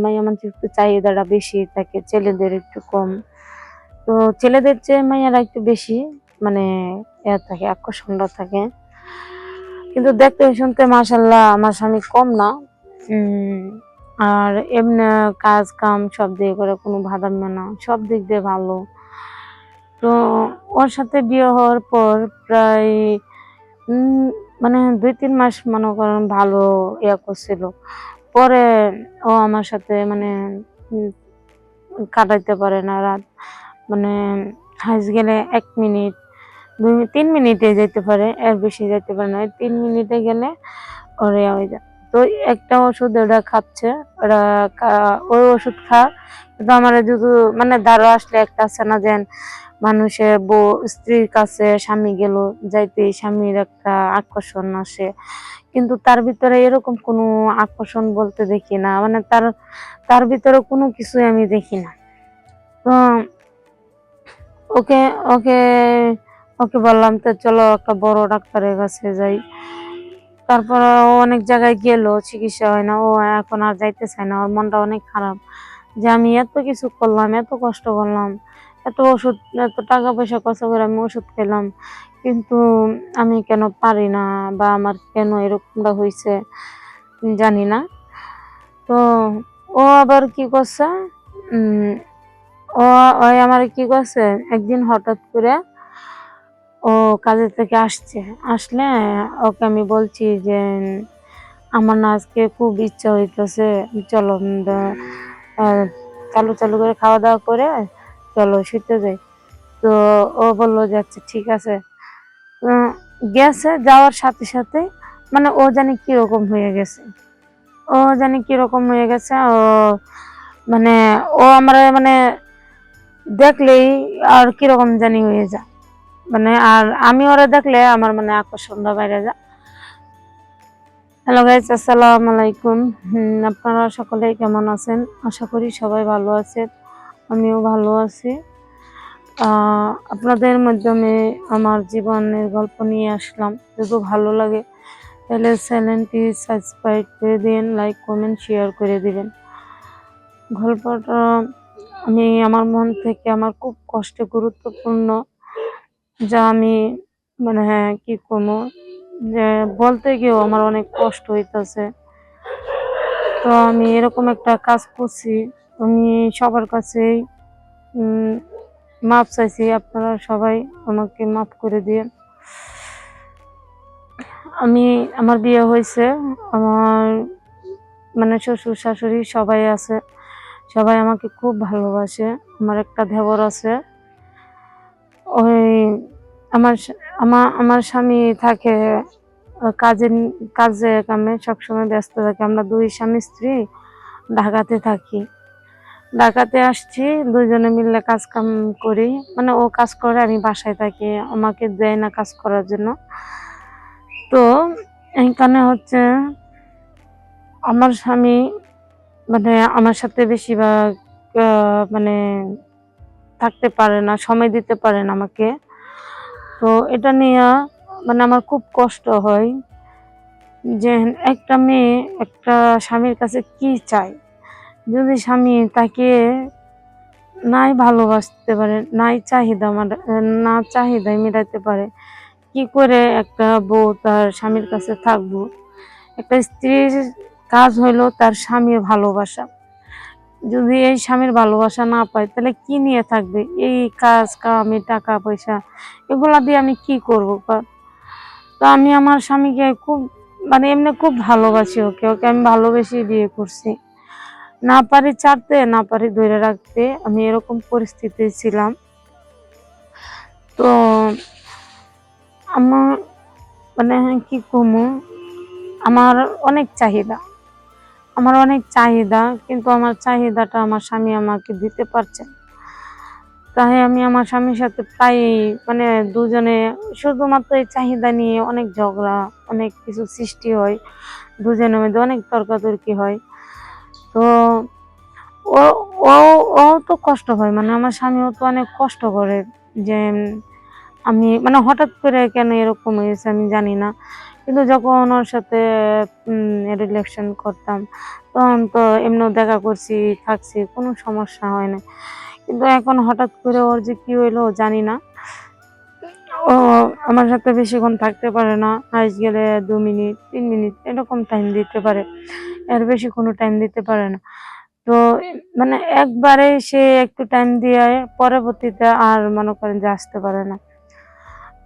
মাইয়া মানুষের একটু চাহিদাটা বেশি থাকে, ছেলেদের একটু কম। তো ছেলেদের চেয়ে মাইয়ারা একটু বেশি মানে থাকে, আকর্ষণটা থাকে। কিন্তু দেখতে শুনতে মাশাআল্লাহ আমার স্বামী কম না। আর এমনি কাজ কাম সব দিয়ে করে, কোনো ভাদাইম্য না, সব দিক দিয়ে ভালো। তো ওর সাথে বিয়ে হওয়ার পর প্রায় মানে 2-3 মাস মনে করেন ভালো করছিল। পরে ও আমার সাথে মানে কাটাইতে পারে না রাত। মানে হাইস গেলে 1 মিনিট 2-3 মিনিটে যেতে পারে, এর বেশি যেতে পারে না। 3 মিনিটে গেলে ওরে হয়ে যায়। তো একটা ওষুধ ওরা খাচ্ছে, ওরা ওই ওষুধ কিন্তু আমার যদি মানে ধারো আসলে একটা আছে না যে মানুষের বউ স্ত্রীর কাছে স্বামী গেল যাইতে স্বামীর একটা আকর্ষণ আসে, কিন্তু তার ভিতরে এরকম কোনো আকর্ষণ বলতে দেখি না, মানে তার ভিতরে কোনো কিছুই আমি দেখি না। তো ওকে ওকে ওকে বললাম তো চলো একটা বড় ডাক্তারের কাছে যাই। তারপর ও অনেক জায়গায় গেল, চিকিৎসা হয় না, ও এখন আর যাইতে চায় না। ওর মনটা অনেক খারাপ যে আমি এত কিছু করলাম, এত কষ্ট করলাম, এত ওষুধ, এত টাকা পয়সা খরচ করে আমি ওষুধ খেলাম, কিন্তু আমি কেন পারি না, বা আমার কেন এরকমটা হয়েছে জানি না। তো ও আবার কি করছে, ও আমার কি করছে, একদিন হঠাৎ করে ও কাজের থেকে আসলে ওকে আমি বলছি যে আমার না আজকে খুব ইচ্ছা হইতেছে, চলো চালু চালু করে খাওয়া দাওয়া করে চলো শুতে যাই। তো ও বললো যে আচ্ছা ঠিক আছে। গেছে, যাওয়ার সাথে সাথে মানে ও জানি কিরকম হয়ে গেছে, ও মানে ও আমার মানে দেখলেই আর কিরকম জানি হয়ে যায়, মানে আর আমি ওরা দেখলে আমার মানে আকর্ষণটা বাইরে যায়। হ্যালো গাইস, আসসালামু আলাইকুম। আপনারা সকলেই কেমন আছেন? আশা করি সবাই ভালো আছেন, আমিও ভালো আছি। আপনাদের মাধ্যমে আমার জীবনের গল্প নিয়ে আসলাম। যদি ভালো লাগে তাহলে চ্যানেলটি সাবস্ক্রাইব করে দিন, লাইক কমেন্ট শেয়ার করে দিবেন। গল্পটা আমি আমার মন থেকে, আমার খুব কষ্টে গুরুত্বপূর্ণ, যা আমি মানে কি করবো, যে বলতে গিয়েও আমার অনেক কষ্ট হইতেছে। তো আমি এরকম একটা কাজ করছি, আমি সবার কাছেই মাপ চাইছি, আপনারা সবাই আমাকে মাফ করে দিয়ে। আমার বিয়ে হয়েছে, আমার মানে শ্বশুর শাশুড়ি সবাই আছে, সবাই আমাকে খুব ভালোবাসে। আমার একটা দেওর আছে, ওই আমার স্বামী থাকে কাজে কামে সবসময় ব্যস্ত থাকে। আমরা 2 স্বামী স্ত্রী ঢাকাতে থাকি। ঢাকাতে আসছি, দুজনে মিলে কাজ কাম করি, মানে ও কাজ করে, আমি বাসায় থাকি, আমাকে দেয় না কাজ করার জন্য। তো এইখানে হচ্ছে আমার স্বামী মানে আমার সাথে বেশিরভাগ মানে থাকতে পারে না, সময় দিতে পারে না আমাকে। তো এটা নিয়ে মানে আমার খুব কষ্ট হয় যে একটা মেয়ে একটা স্বামীর কাছে কি চায়, যদি স্বামী তাকে নাই ভালোবাসতে পারে, নাই চাহিদা না চাহিদাই মেটাতে পারে, কি করে একটা বউ তার স্বামীর কাছে থাকবো? একটা স্ত্রীর কাজ হইলো তার স্বামীর ভালোবাসা। যদি এই স্বামীর ভালোবাসা না পায় তাহলে কি নিয়ে থাকবে? এই কাজ কাম, এই টাকা পয়সা, এগুলা দিয়ে আমি কি করবো? তো আমি আমার স্বামীকে খুব মানে এমনি খুব ভালোবাসি, ওকে আমি ভালোবেসে বিয়ে করছি। না পারি ছাড়তে, না পারি ধরে রাখতে, আমি এরকম পরিস্থিতি ছিলাম। তো আমার মানে কি কমু, আমার অনেক চাহিদা, কিন্তু আমার চাহিদাটা আমার স্বামী আমাকে দিতে পারছে না। তাই আমি আমার স্বামীর সাথে প্রায় মানে দুজনে শুধুমাত্র এই চাহিদা নিয়ে অনেক ঝগড়া, অনেক কিছু সৃষ্টি হয়, দুজনের মধ্যে অনেক তর্কাতর্কি হয়। তো ও ও ও তো কষ্ট হয়, মানে আমার স্বামীও তো অনেক কষ্ট করে যে আমি মানে হঠাৎ করে কেন এরকম হয়েছে আমি জানি না, কিন্তু যখন ওর সাথে রিলেশন করতাম তখন তো এমনিও দেখা করছি, থাকছি, কোনো সমস্যা হয় না। কিন্তু এখন হঠাৎ করে ওর যে কি হইলো জানি না। ও আমার সাথে বেশিক্ষণ থাকতে পারে না। হাইস্ট গেলে ২ মিনিট, ৩ মিনিট এরকম টাইম দিতে পারে। এর বেশি কোনো টাইম দিতে পারে না। তো মানে একবারে সে একটু টাইম দিয়ে পরবর্তীতে আর মনে করেন যে আসতে পারে না।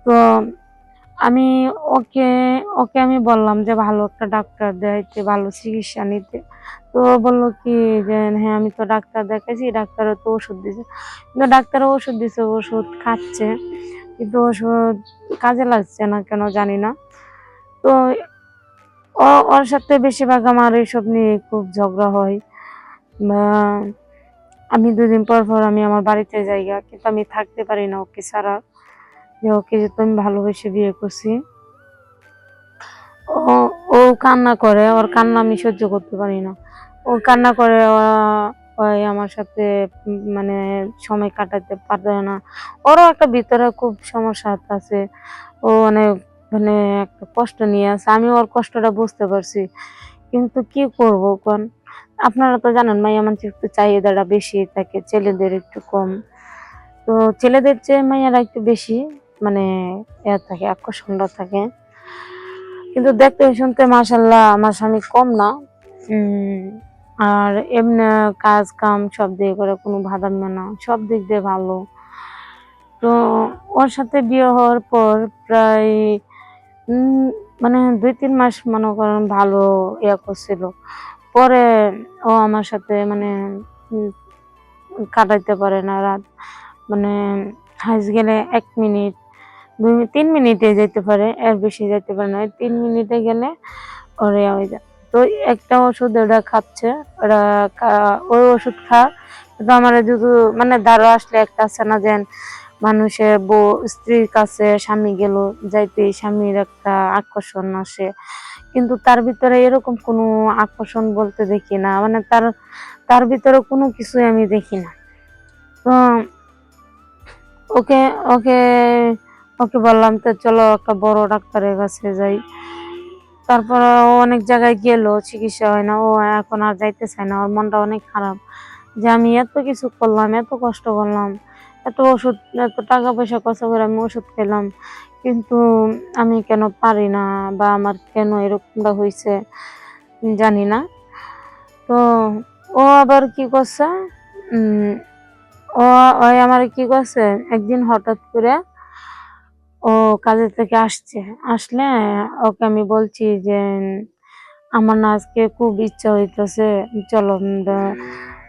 তো আমি ওকে ওকে আমি বললাম যে ভালো একটা ডাক্তার দেখাইতে, ভালো চিকিৎসা নিতে। তো ও বলল কি যে, "হ্যাঁ, আমি তো ডাক্তার দেখাইছি, ডাক্তারও তো ওষুধ দিছে।" কিন্তু ডাক্তারও ওষুধ দিছে, ওষুধ খাচ্ছে। কিন্তু ওষুধ কাজে লাগছে না কেন জানি না। তো ওর সাথে বেশিরভাগ আমার এইসব নিয়ে খুব ঝগড়া হয়। বা আমি ২ দিন পর, পর আমি আমার বাড়িতে যাইগা। কিন্তু আমি থাকতে পারি না ওকে ছাড়া। যে ওকে যেহেতু আমি ভালোবেসে বিয়ে করছি। ও ও কান্না করে, ওর কান্না আমি সহ্য করতে পারি না। ও কান্না করে, ওই আমার সাথে মানে সময় কাটাতে পারে না। ওরও একটা ভিতরে খুব সমস্যা আছে। ও অনেক মানে একটা কষ্ট নিয়ে আছে। আমি ওর কষ্টটা বুঝতে পারছি। কিন্তু কি করব কোন? আপনারা তো জানেন মাইয়া মানুষের একটু চাহিদাটা বেশি থাকে, ছেলেদের একটু কম। তো ছেলেদের চেয়ে মেয়েরা একটু বেশি মানে থাকে, আকর্ষণটা থাকে। কিন্তু দেখতে শুনতে মাশাআল্লাহ আমার স্বামী কম না। উম আর এমনি কাজ কাম সব দিক করে কোনো ভাদাইম্য না। সব দিক দিয়ে ভালো। তো ওর সাথে বিয়ে হওয়ার পর প্রায় উম মানে ২-৩ মাস মনে করেন ভালো করছিল। পরে ও আমার সাথে মানে উম কাটাইতে পারে না রাত। মানে হাইস্ট গেলে ১ মিনিট, ৩ মিনিটে যাইতে পারে, এর বেশি যাইতে পারে না। ওই ৩ মিনিটে গেলে ওর হয়ে যায়। তো একটা ওষুধ ওটা খাচ্ছে, ওরা ওই ওষুধ কিন্তু আমার শুধু মানে ধারো আসলে একটা আছে না যে মানুষের স্ত্রীর কাছে স্বামী গেল যাইতেই স্বামীর একটা আকর্ষণ আসে। কিন্তু তার ভিতরে এরকম কোনো আকর্ষণ বলতে দেখি না। মানে তার তার ভিতরে কোনো কিছুই আমি দেখি না। তো ওকে ওকে ওকে বললাম তো চলো একটা বড় ডাক্তারের কাছে যাই। তারপরে ও অনেক জায়গায় গেল, চিকিৎসা হয় না। ও এখন আর যাইতে চায় না। ওর মনটা অনেক খারাপ। যে আমি এত কিছু করলাম, এত কষ্ট করলাম, এত ওষুধ, এত টাকা পয়সা খরচ করে আমি ওষুধ খেলাম। কিন্তু আমি কেন পারি না বা আমার কেন এরকমটা হইছে জানি না। তো ও আবার কি করছে, উম ও ওই আমারে কি করছে, একদিন হঠাৎ করে ও কাজের থেকে আসছে। আসলে ওকে আমি বলছি যে, "আমার না আজকে খুব ইচ্ছা হইতেছে, চলো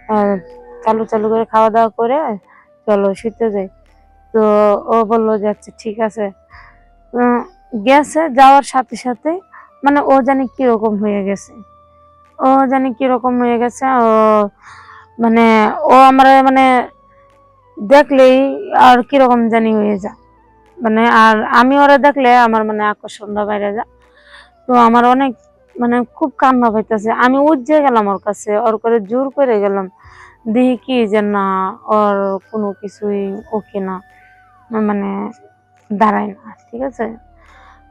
আ চালু, চালু করে খাওয়া-দাওয়া করে চলো শুইতে যাই।" তো ও বলল যে, "আচ্ছা ঠিক আছে।" আ গেছে, যাওয়ার সাথে, সাথে মানে ও জানি কিরকম হয়ে গেছে। ও জানি কিরকম হয়ে গেছে। মানে ও আমারে মানে দেখলেই আর কিরকম জানি হয়ে যায়। মানে আর আমি ওরে দেখলে আমার মানে আকর্ষণটা বাইরে যায়। তো আমার অনেক মানে খুব কান্না পাইতেছে। আমি উঠে গেলাম ওর কাছে, ওর করে জোর করে গেলাম। দেখি কি যে না, ওর কোনো কিছুই ওকে না, মানে দাঁড়ায় না। ঠিক আছে?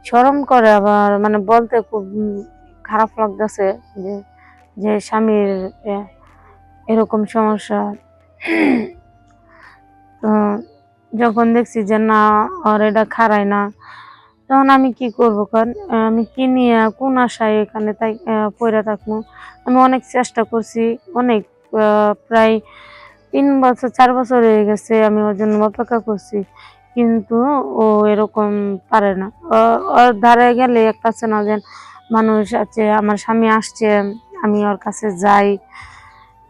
শরম করে আবার মানে বলতে খুব খারাপ লাগতেছে যে, যে স্বামীর এ এরকম সমস্যা। তো যখন দেখছি যে না, ওর এটা খারায় না, তখন আমি কি করবো কন? আমি কি নিয়ে কোন আশায় এখানে তাই পইড়া থাকবো? আমি অনেক চেষ্টা করছি, অনেক প্রায় ৩ বছর ৪ বছর হয়ে গেছে আমি ওর জন্য অপেক্ষা করছি। কিন্তু ও এরকম পারে না। ওর ধারে গেলে একটা আছে না যে মানুষ আছে, আমার স্বামী আসছে, আমি ওর কাছে যাই।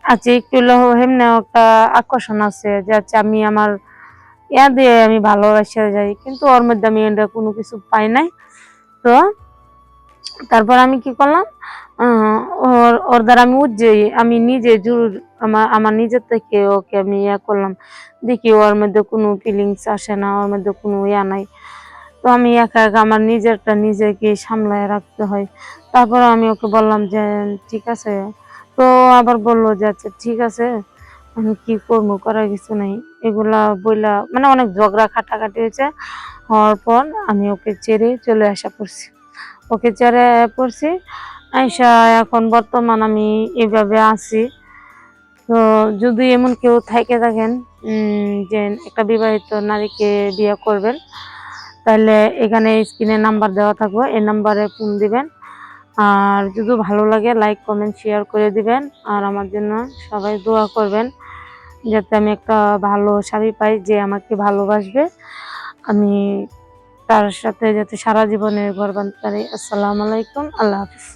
আচ্ছা একটু হলেও এমনিও একটা আকর্ষণ আছে যে আচ্ছা আমি আমার দিয়ে আমি ভালোবাসা যাই। কিন্তু ওর মধ্যে আমি এটা কোনো কিছু পাই নাই। তো তারপর আমি কি করলাম, আ ওর ওর দ্বারা আমি যাই। আমি নিজে আমার নিজের থেকে ওকে আমি করলাম। দেখি ওর মধ্যে কোনো ফিলিংস আসে না, ওর মধ্যে কোনো নাই। তো আমি একা, একা আমার নিজেরটা নিজেকে সামলায় রাখতে হয়। তারপরে আমি ওকে বললাম যে, "ঠিক আছে।" তো ও আবার বলল যে, "আচ্ছা ঠিক আছে।" আমি কি করবো? করার কিছু নাই। এগুলা বইলা মানে অনেক ঝগড়া কাটাকাটি হয়েছে। হওয়ার পর আমি ওকে ছেড়ে চলে আসা করছি। ওকে চেয়ারে পড়ছি, আইসা এখন বর্তমান আমি এইভাবে আছি। তো যদি এমন কেউ থেকে থাকেন যে একটা বিবাহিত নারীকে বিয়ে করবেন, তাহলে এখানে স্ক্রিনে নাম্বার দেওয়া থাকবে, এই নাম্বারে ফোন দিবেন। আর যদি ভালো লাগে লাইক কমেন্ট শেয়ার করে দিবেন। আর আমার জন্য সবাই দোয়া করবেন যাতে আমি একটা ভালো স্বামী পাই যে আমাকে ভালোবাসবে, আমি তার সাথে যাতে সারা জীবনের ঘর বাঁধতে পারি। আসসালামু আলাইকুম, আল্লাহ হাফিজ।